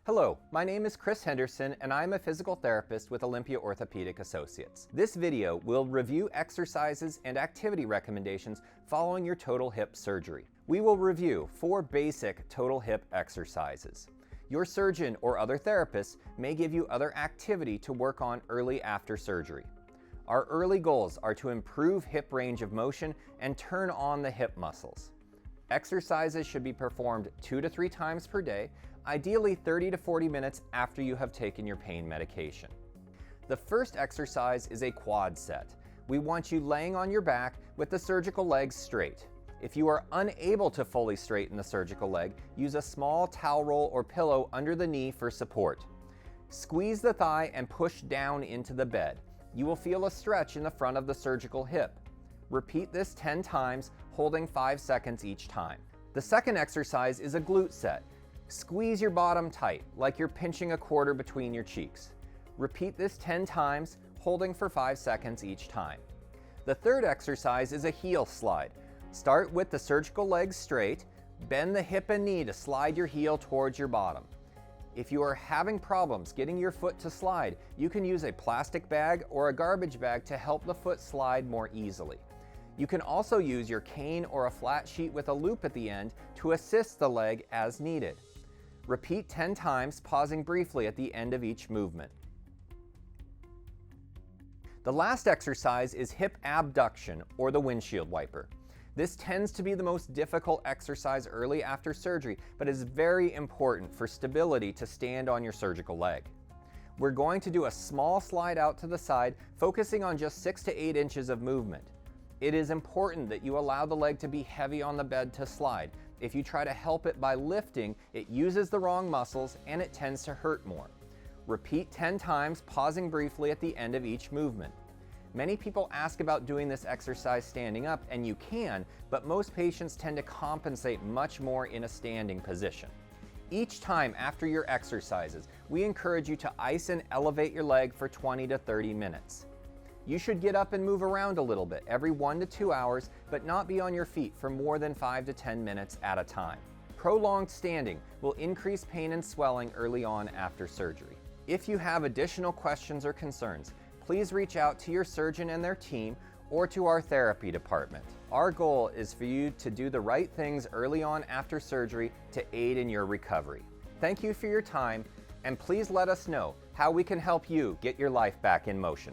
Hello, my name is Chris Henderson and I'm a physical therapist with Olympia Orthopedic Associates. This video will review exercises and activity recommendations following your total hip surgery. We will review 4 basic total hip exercises. Your surgeon or other therapist may give you other activity to work on early after surgery. Our early goals are to improve hip range of motion and turn on the hip muscles. Exercises should be performed 2 to 3 times per day, ideally 30 to 40 minutes after you have taken your pain medication. The first exercise is a quad set. We want you laying on your back with the surgical legs straight. If you are unable to fully straighten the surgical leg, use a small towel roll or pillow under the knee for support. Squeeze the thigh and push down into the bed. You will feel a stretch in the front of the surgical hip. Repeat this 10 times, holding 5 seconds each time. The second exercise is a glute set. Squeeze your bottom tight, like you're pinching a quarter between your cheeks. Repeat this 10 times, holding for 5 seconds each time. The third exercise is a heel slide. Start with the surgical legs straight, bend the hip and knee to slide your heel towards your bottom. If you are having problems getting your foot to slide, you can use a plastic bag or a garbage bag to help the foot slide more easily. You can also use your cane or a flat sheet with a loop at the end to assist the leg as needed. Repeat 10 times, pausing briefly at the end of each movement. The last exercise is hip abduction, or the windshield wiper. This tends to be the most difficult exercise early after surgery, but is very important for stability to stand on your surgical leg. We're going to do a small slide out to the side, focusing on just 6 to 8 inches of movement. It is important that you allow the leg to be heavy on the bed to slide. If you try to help it by lifting, it uses the wrong muscles and it tends to hurt more. Repeat 10 times, pausing briefly at the end of each movement. Many people ask about doing this exercise standing up, and you can, but most patients tend to compensate much more in a standing position. Each time after your exercises, we encourage you to ice and elevate your leg for 20 to 30 minutes. You should get up and move around a little bit every 1 to 2 hours, but not be on your feet for more than 5 to 10 minutes at a time. Prolonged standing will increase pain and swelling early on after surgery. If you have additional questions or concerns, please reach out to your surgeon and their team or to our therapy department. Our goal is for you to do the right things early on after surgery to aid in your recovery. Thank you for your time, and please let us know how we can help you get your life back in motion.